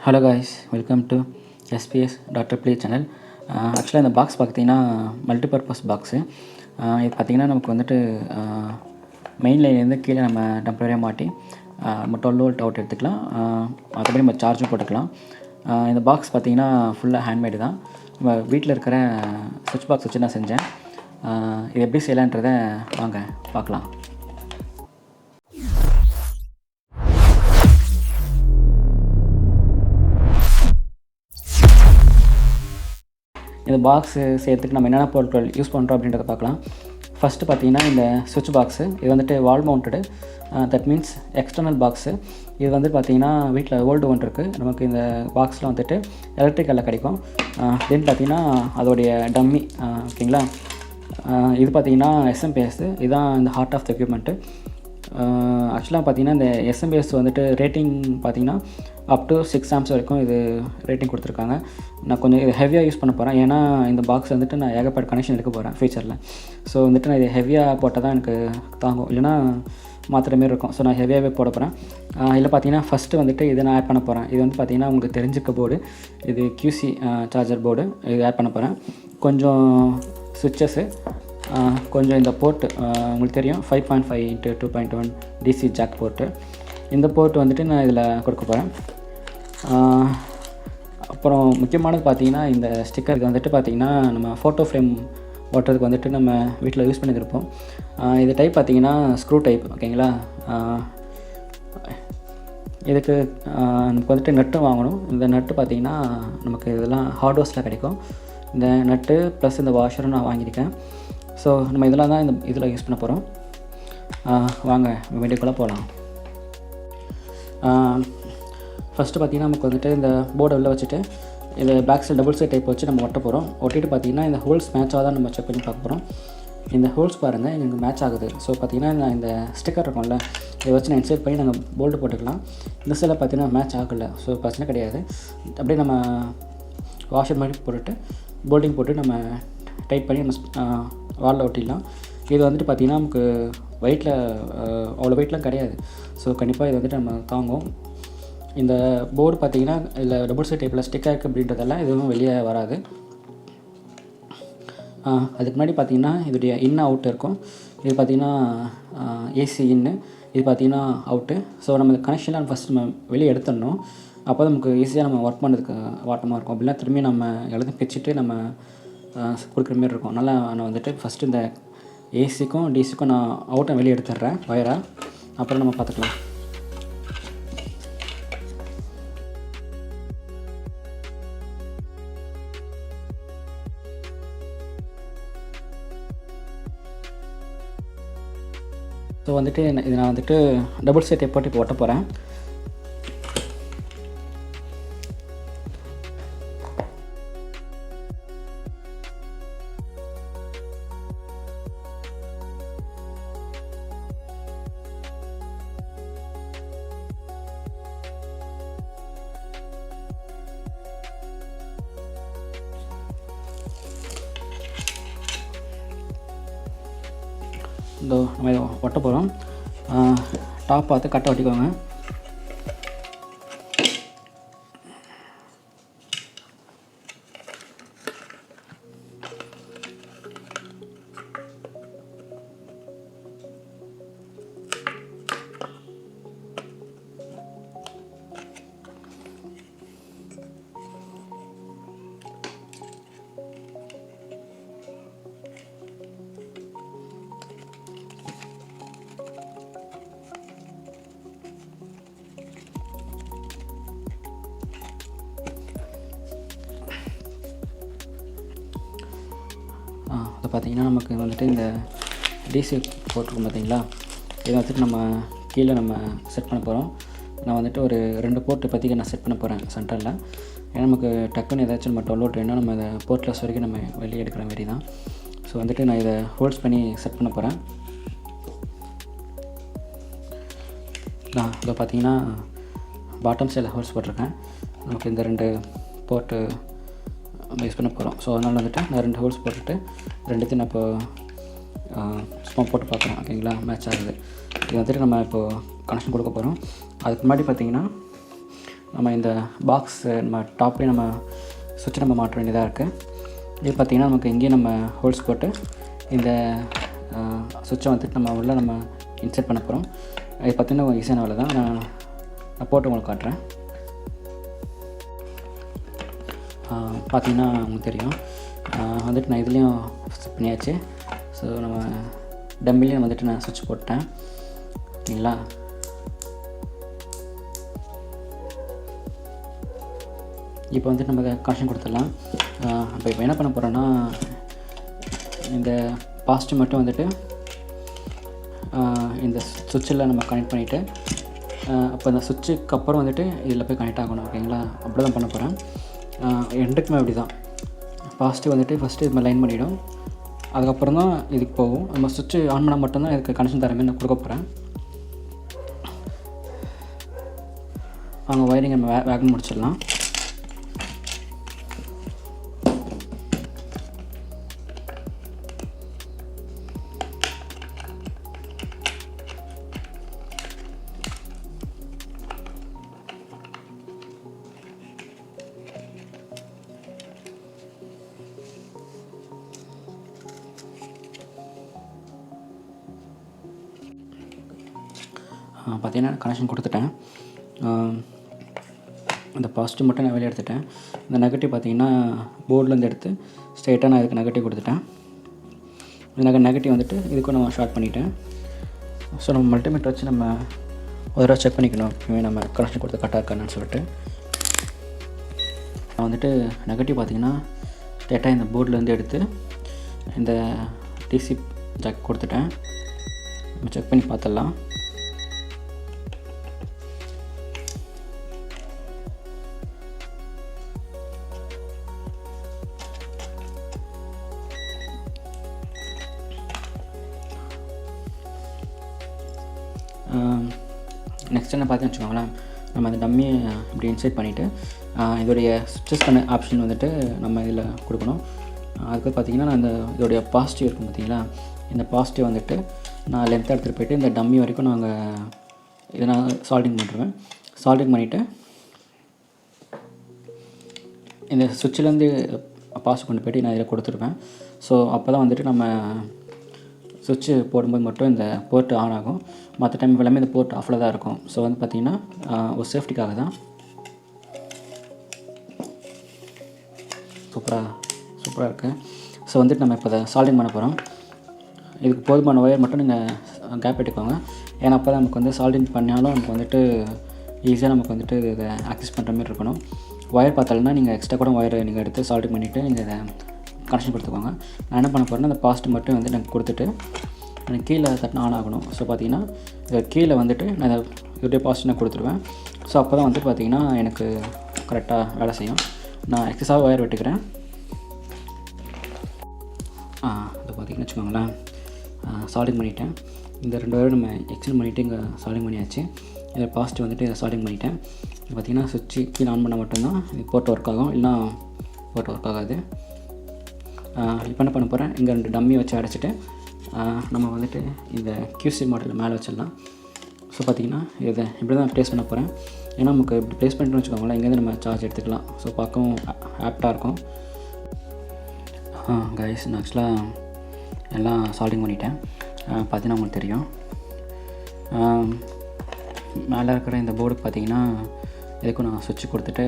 Hello guys, welcome to SBS doctor play channel. ஆக்சுவலாக இந்த box பார்த்தீங்கன்னா மல்டிபர்பஸ் பாக்ஸு. இது பார்த்திங்கன்னா நமக்கு வந்துட்டு மெயின் லைன்லேருந்து கீழே நம்ம டெம்பரரியாக மாட்டி நம்ம 12 வோல்ட் அவுட் எடுத்துக்கலாம். மற்றபடி நம்ம சார்ஜும் போட்டுக்கலாம். இந்த பாக்ஸ் பார்த்திங்கன்னா ஃபுல்லாக ஹேண்ட்மேடு தான். நம்ம வீட்டில் இருக்கிற சுவிட்ச் பாக்ஸ் வச்சு நான் செஞ்சேன். இது எப்படி செய்யலான்றதை வாங்க பார்க்கலாம். இந்த பாக்ஸு செய்கிறதுக்கு நம்ம என்னென்ன பொருட்கள் யூஸ் பண்ணுறோம் அப்படின்றத பார்க்கலாம். ஃபஸ்ட்டு பார்த்திங்கன்னா இந்த சுவிட்ச் பாக்ஸு, இது வந்துட்டு wall mounted, that means external box. இது வந்து பார்த்திங்கன்னா வீட்டில் ஓல்டு ஒன் இருக்குது. நமக்கு இந்த பாக்ஸில் வந்துட்டு எலக்ட்ரிக்கலில் கிடைக்கும். தென் பார்த்திங்கன்னா அதோடைய டம்மி, ஓகேங்களா. இது பார்த்திங்கன்னா எஸ்எம்பிஎஸ், இதுதான் இந்த ஹார்ட் ஆஃப் த எக்யூப்மெண்ட்டு. ஆக்சுவலாக பார்த்திங்கன்னா இந்த எஸ்எம்பிஎஸ் வந்துட்டு ரேட்டிங் பார்த்திங்கன்னா அப் டு 6 amps வரைக்கும் இது ரேட்டிங் கொடுத்துருக்காங்க. நான் கொஞ்சம் இது ஹெவியாக யூஸ் பண்ண போகிறேன். ஏன்னா இந்த பாக்ஸ் வந்துட்டு நான் ஏகப்பட்ட கனெக்ஷன் எடுக்க போகிறேன் ஃபியூச்சரில். ஸோ வந்துட்டு நான் இது ஹெவியாக போட்டால் தான் எனக்கு தாங்கும், இல்லைனா மாத்திர மாரி இருக்கும். ஸோ நான் ஹெவியாகவே போட போகிறேன். இதில் பார்த்தீங்கன்னா ஃபஸ்ட்டு வந்துட்டு இதை நான் ஆட் பண்ண போகிறேன். இது வந்து பார்த்திங்கன்னா உங்களுக்கு தெரிஞ்சுக்க போர்டு, இது QC சார்ஜர் போர்டு, இது ஆட் பண்ண போகிறேன். கொஞ்சம் சுவிட்சஸ்ஸு, கொஞ்சம் இந்த போர்ட்டு உங்களுக்கு தெரியும் 5.5 x 2.1 DC ஜாக் போர்ட்டு. இந்த போர்ட் வந்துட்டு நான் இதில் கொடுக்க போகிறேன். அப்புறம் முக்கியமானது பார்த்திங்கன்னா இந்த ஸ்டிக்கர். இது வந்துட்டு பார்த்திங்கன்னா நம்ம ஃபோட்டோ ஃப்ரேம் ஓட்டுறதுக்கு வந்துட்டு நம்ம வீட்டில் யூஸ் பண்ணியிருப்போம். இது டைப் பார்த்திங்கன்னா ஸ்க்ரூ டைப், ஓகேங்களா. இதுக்கு நமக்கு வந்துட்டு நட்டு வாங்கணும். இந்த நட்டு பார்த்திங்கன்னா நமக்கு இதெல்லாம் ஹார்ட்வேர்ஸில் கிடைக்கும். இந்த நட்டு ப்ளஸ் இந்த வாஷரும் நான் வாங்கியிருக்கேன். ஸோ நம்ம இதெல்லாம் தான் இந்த இதில் யூஸ் பண்ண போகிறோம். வாங்க வீடியோக்குள்ளே போகலாம். ஃபஸ்ட்டு பார்த்திங்கன்னா நமக்கு வந்துட்டு இந்த போர்டை உள்ள வச்சுட்டு இந்த back side double side type வச்சு நம்ம ஒட்ட போகிறோம். ஒட்டிட்டு பார்த்திங்கன்னா இந்த ஹோல்ஸ் மேட்சாக தான் நம்ம செக் பண்ணி பார்க்க போகிறோம். இந்த ஹோல்ஸ் பாருங்கள், எனக்கு மேட்ச் ஆகுது. ஸோ பார்த்திங்கன்னா நான் இந்த ஸ்டிக்கர் இருக்கும்ல, இதை வச்சு நான் இன்சர்ட் பண்ணி நாங்கள் போல்டு போட்டுக்கலாம். இந்த சைடில் பார்த்திங்கன்னா மேட்ச் ஆகலை. ஸோ பிரச்சனை கிடையாது. அப்படியே நம்ம வாஷர் மாதிரி போட்டுட்டு போல்டிங் போட்டு நம்ம டைட் பண்ணி நம்ம வாலில் ஒட்டிடலாம். இது வந்துட்டு பார்த்திங்கன்னா நமக்கு வெயிட்டில் அவ்வளோ வெயிட்லாம் கிடையாது. ஸோ கண்டிப்பாக இது வந்துட்டு நம்ம தாங்கும். இந்த போர்டு பார்த்திங்கன்னா இதில் டபுள் சைட் டைப்பில் ஸ்டிக்காக இருக்குது அப்படின்றதெல்லாம் எதுவும் வெளியே வராது. அதுக்கு முன்னாடி பார்த்திங்கன்னா இதோடைய இன் அவுட் இருக்கும். இது பார்த்திங்கன்னா ஏசி இன்னு, இது பார்த்திங்கன்னா அவுட்டு. ஸோ நம்ம இந்த கனெக்ஷன்லாம் ஃபஸ்ட் நம்ம வெளியே எடுத்துடணும். அப்போ தான் நமக்கு ஈஸியாக நம்ம ஒர்க் பண்ணுறதுக்கு வாட்டமாக இருக்கும். அப்படின்னா திரும்பி நம்ம எல்லாத்தையும் பிரிச்சுட்டு நம்ம கொடுக்குற மாரி இருக்கும். அதனால் நான் வந்துட்டு ஃபஸ்ட்டு இந்த ஏசிக்கும் டிசிக்கும் நான் அவுட்டை வெளியே எடுத்துடுறேன் வயராக. அப்புறம் நம்ம பார்த்துக்கலாம். ஸோ வந்துட்டு இது நான் வந்துட்டு டபுள் சைட் டைப் போட்டு இப்போ ஒட்ட போகிறேன். இதோ நம்ம இதை ஒட்ட போகிறோம். டாப் பார்த்து கட்டை ஒட்டிக்கோங்க. அதை பார்த்திங்கன்னா நமக்கு வந்துட்டு இந்த டிசி போட்டிருக்கோம் பார்த்திங்களா, இதை வந்துட்டு நம்ம கீழே நம்ம செட் பண்ண போகிறோம். நான் வந்துட்டு ஒரு 2 போர்ட்டு பற்றிக்கு நான் செட் பண்ண போகிறேன் சென்டரில். ஏன்னா நமக்கு டக்குன்னு ஏதாச்சும் நம்ம 12 வோல்ட் வேணும், நம்ம இதை போர்ட்லெஸ் வரைக்கும் நம்ம வெளியே எடுக்கிற மாரி தான். ஸோ வந்துட்டு நான் இதை ஹோல்ஸ் பண்ணி செட் பண்ண போகிறேன். நான் இதை பார்த்திங்கன்னா பாட்டம் சைடில் ஹோல்ஸ் போட்டிருக்கேன். நமக்கு இந்த 2 போர்ட்டு நம்ம யூஸ் பண்ண போகிறோம். ஸோ அதனால் வந்துட்டு நான் 2 ஹோல்ஸ் போட்டுட்டு 2த்தையும் நான் இப்போ சும்மா போட்டு பார்க்குறேன், ஓகேங்களா. மேட்ச் ஆகுது. இது வந்துட்டு நம்ம இப்போது கனெக்ஷன் கொடுக்க போகிறோம். அதுக்கு முன்னாடி பார்த்திங்கன்னா நம்ம இந்த பாக்ஸ் நம்ம டாப்லேயே நம்ம சுவிட்ச் நம்ம மாற்ற வேண்டியதாக இருக்குது. இது பார்த்திங்கன்னா நமக்கு இங்கேயே நம்ம ஹோல்ஸ் போட்டு இந்த சுவிட்சை வந்துட்டு நம்ம உள்ள நம்ம இன்செர்ட் பண்ண போகிறோம். இது பார்த்திங்கன்னா ஈஸியான வேலை தான். நான் போட்டு உங்களுக்கு காட்டுறேன். பார்த்திங்கன்னா உங்களுக்கு தெரியும் வந்துட்டு நான் இதுலேயும் செட் பண்ணியாச்சு. ஸோ நம்ம டம்பிலையும் வந்துட்டு நான் சுவிட்ச் போட்டேன். ஓகேங்களா? இப்போ வந்துட்டு நம்ம கனெக்ஷன் கொடுத்துடலாம். இப்போ என்ன பண்ண போகிறோன்னா இந்த பாசிட்டிவ் மட்டும் வந்துட்டு இந்த சுவிட்சில் நம்ம கனெக்ட் பண்ணிவிட்டு அப்போ இந்த சுவிட்சுக்கு அப்புறம் வந்துட்டு இதில் போய் கனெக்ட் ஆகணும். ஓகேங்களா? அப்படி தான் பண்ண போகிறேன். ரெண்டுக்குமே அப்படி தான். பாசிட்டிவ் வந்துட்டு ஃபஸ்ட்டு இது லைன் பண்ணிவிடும், அதுக்கப்புறம் தான் இதுக்கு போகும். நம்ம சுவிட்சு ஆன் பண்ணால் மட்டும்தான் இதுக்கு கனெக்ஷன் தர மாதிரி நான் கொடுக்க போகிறேன். அவங்க ஒயரிங் நம்ம வேகன் முடிச்சிடலாம். பார்த்தீங்கன்னா கனெக்ஷன் கொடுத்துட்டேன். அந்த பாசிட்டிவ் மட்டும் நான் வெளியே எடுத்துட்டேன். இந்த நெகட்டிவ் பார்த்திங்கன்னா போர்ட்லேருந்து எடுத்து ஸ்ட்ரெயிட்டாக நான் இதுக்கு நெகட்டிவ் கொடுத்துட்டேன். இந்த நெகட்டிவ் வந்துட்டு இதுக்கும் நம்ம ஷார்ட் பண்ணிட்டேன். ஸோ நம்ம மல்டிமீட்டர் வச்சு நம்ம ஒரு தடவை செக் பண்ணிக்கணும் நம்ம கனெக்ஷன் கொடுத்து கரெக்டாக இருக்கான்னு சொல்லிட்டு. நான் வந்துட்டு நெகட்டிவ் பார்த்திங்கன்னா ஸ்ட்ரெயிட்டாக இந்த போர்ட்லேருந்து எடுத்து இந்த டிசி ஜாக் கொடுத்துட்டேன். நம்ம செக் பண்ணி பார்த்துடலாம். நெக்ஸ்ட் என்ன பார்த்து வச்சுக்கோங்களேன், நம்ம அந்த டம்மியை இப்படி இன்சைட் பண்ணிவிட்டு இதோடைய சுவிட்சஸ்க்கான ஆப்ஷன் வந்துட்டு நம்ம இதில் கொடுக்கணும். அதுக்கு பார்த்திங்கன்னா நான் இதோடைய பாசிட்டிவ் இருக்கும் பார்த்திங்களா, இந்த பாசிட்டிவ் வந்துட்டு நான் லென்த்தாக எடுத்துகிட்டு போய்ட்டு இந்த டம்மி வரைக்கும் நாங்கள் இதை நான் சால்டிங் பண்ணுறேன். சால்டிங் பண்ணிவிட்டு இந்த சுவிட்சிலேருந்து பாசிட்டிவ் கொண்டு போய்ட்டு நான் இதில் கொடுத்துருவேன். ஸோ அப்போ தான் வந்துட்டு நம்ம சுவிட்சு போடும்போது மட்டும் இந்த போர்ட் ஆன் ஆகும். மற்ற டைம் எல்லாமே இந்த போர்ட் ஆஃபில் தான் இருக்கும். ஸோ வந்து பார்த்திங்கன்னா ஒரு சேஃப்டிக்காக தான். சூப்பராக இருக்குது. ஸோ வந்துட்டு நம்ம இப்போ அதை சால்டிங் பண்ண போகிறோம். இதுக்கு போதுமான ஒயர் மட்டும் நீங்கள் கேப் எடுத்துக்கோங்க. ஏன்னா அப்போ தான் நமக்கு வந்து சால்டிங் பண்ணாலும் நமக்கு வந்துட்டு ஈஸியாக நமக்கு வந்துட்டு இதை ஆக்சஸ் பண்ணுற மாதிரி இருக்கணும். ஒயர் பார்த்தாலும்னா நீங்கள் எக்ஸ்ட்ரா கூட ஒயரை நீங்கள் எடுத்து சால்டிங் பண்ணிவிட்டு நீங்கள் இதை கனெக்ஷன் கொடுத்துக்கோங்க. நான் என்ன பண்ண போகிறேன்னா அந்த பாசிட்டிவ் மட்டும் வந்து எனக்கு கொடுத்துட்டு எனக்கு கீழே தட்டினா ஆன் ஆகணும். ஸோ பார்த்திங்கன்னா கீழே வந்துட்டு நான் இதோடைய பாசிட்டிவ் நான் கொடுத்துருவேன். ஸோ அப்போ தான் வந்துட்டு பார்த்திங்கன்னா எனக்கு கரெக்டாக வேலை செய்யும். நான் எக்ஸஸாக ஒயர் வெட்டுக்கிறேன். இதை பார்த்திங்கன்னு வச்சுக்கோங்களேன், சால்டிங் பண்ணிவிட்டேன். இந்த 2 ஒயர் நம்ம எக்ஸ்டெண்ட் பண்ணிவிட்டு இங்கே சால்டிங் பண்ணியாச்சு. இதில் பாசிட்டிவ் வந்துட்டு இதை சால்டிங் பண்ணிவிட்டேன். பார்த்திங்கன்னா சுவிட்சு கீழே ஆன் பண்ணால் மட்டும்தான் இது போர்ட் ஒர்க் ஆகும், இல்லைனா போர்ட் ஒர்க் ஆகாது. இப்போ என்ன பண்ண போகிறேன், இங்கே 2 டம்மி வச்சு அடைச்சிட்டு நம்ம வந்துட்டு இந்த QC மாடலில் மேலே வச்சிடலாம். ஸோ பார்த்திங்கன்னா இதை இப்படி தான் ப்ளேஸ் பண்ண போகிறேன். ஏன்னா நமக்கு இப்படி ப்ளேஸ் பண்ணிட்டு வச்சுக்கோங்களேன், இங்கேருந்து நம்ம சார்ஜ் எடுத்துக்கலாம். ஸோ பார்க்கவும் ஆப்டாக இருக்கும். கைஸ் நான் ஆக்சுவலாக எல்லாம் சால்டிங் பண்ணிட்டேன். பார்த்தீங்கன்னா உங்களுக்கு தெரியும் மேலே இருக்கிற இந்த போர்டுக்கு பார்த்திங்கன்னா இதுக்கும் நான் சுவிட்ச் கொடுத்துட்டு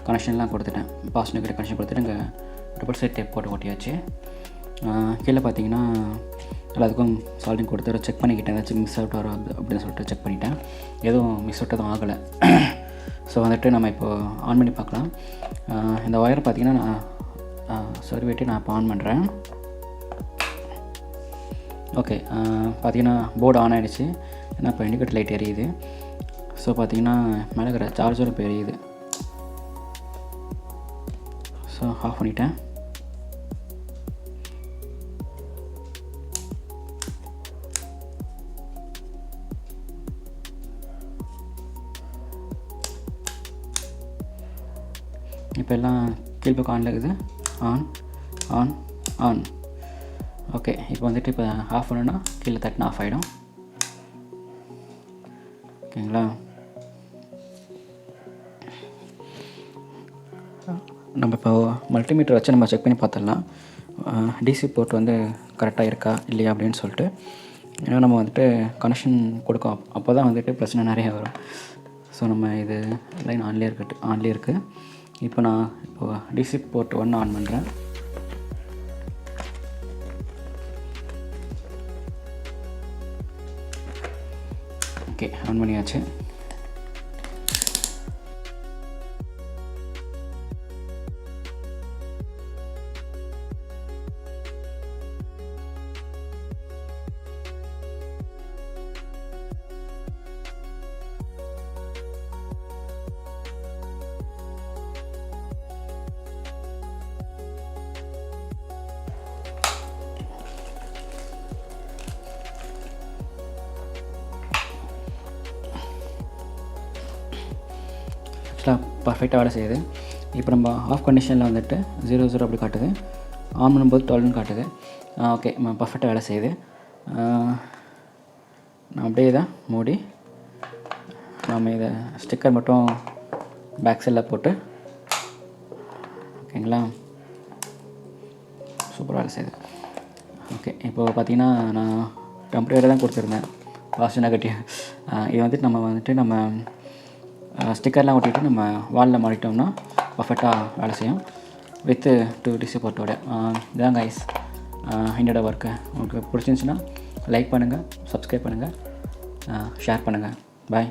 கனெக்ஷன்லாம் கொடுத்துட்டேன். பாசிட்டிவ் கிட்ட கனெக்ஷன் கொடுத்துட்டு இங்கே டபுள் சைட் டேப் போட்டு ஓட்டியாச்சு. கீழே பார்த்தீங்கன்னா எல்லாத்துக்கும் சால்டிங் கொடுத்து செக் பண்ணிக்கிட்டேன், ஏதாச்சும் மிஸ் அவுட் வரும் அப்படின்னு சொல்லிட்டு செக் பண்ணிட்டேன். எதுவும் மிஸ் அவுட் எதுவும் ஆகலை. ஸோ வந்துட்டு நம்ம இப்போது ஆன் பண்ணி பார்க்கலாம். இந்த ஒயர் பார்த்திங்கன்னா நான் சர்வேட்டி நான் இப்போ ஆன் பண்ணுறேன். ஓகே, பார்த்திங்கன்னா போர்டு ஆன் ஆகிடுச்சு. ஏன்னா இப்போ இண்டிகேட்டர் லைட் எரியுது. ஸோ பார்த்திங்கன்னா மேலே இருக்கிற சார்ஜரும் இப்போ எரியுது. ஸோ ஆஃப் பண்ணிட்டேன். இப்போ எல்லாம் கீழ்பக்கம் ஆனில் இருக்குது. On on on. ஓகே, இப்போ வந்துட்டு இப்போ ஆஃப் பண்ணணுன்னா கீழே தட்டினா ஆஃப் ஆகிடும். ஓகேங்களா? நம்ம இப்போ மல்டிமீட்டர் வச்சு நம்ம செக் பண்ணி பார்த்துடலாம் டிசி போர்ட் வந்து கரெக்டாக இருக்கா இல்லையா அப்படின்னு சொல்லிட்டு. ஏன்னா நம்ம வந்துட்டு கனெக்ஷன் கொடுக்கும், அப்போ தான் வந்துட்டு பிரச்சனை நிறைய வரும். ஸோ நம்ம இது லைன் ஆன்லேயே இருக்குது. இப்போ நான் டிசி போர்ட் 1 ஆன் பண்ணுறேன். ஓகே, ஆன் பண்ணியாச்சு. ஆக்சுவலாக பர்ஃபெக்டாக வேலை செய்யுது. இப்போ நம்ம ஆஃப் கண்டிஷனில் வந்துட்டு 0 அப்படி காட்டுது, ஆன் பண்ணும்போது 12 காட்டுது. ஓகே, பர்ஃபெக்டாக வேலை செய்யுது. நான் அப்படியே தான் மூடி நாம் இதை ஸ்டிக்கர் மட்டும் பேக் சைடில் போட்டு, ஓகேங்களா, சூப்பராக வேலை செய்யுது. ஓகே, இப்போது பார்த்திங்கன்னா நான் டெம்பரரியாக தான் கொடுத்துருந்தேன், பாசிட்டிவ் நெகட்டிவ். இது வந்துட்டு நம்ம ஸ்டிக்கர்லாம் ஒட்டிட்டு நம்ம வாலில் மாட்டிட்டோம்னா பர்ஃபெக்டாக வேலை செய்யும் வித்து 2 டிசி போர்ட்டோட. இதுதான் கைஸ் என்னோடய ஒர்க்கு. உங்களுக்கு பிடிச்சிருந்துச்சின்னா லைக் பண்ணுங்கள், சப்ஸ்கிரைப் பண்ணுங்கள், ஷேர் பண்ணுங்கள். பாய்.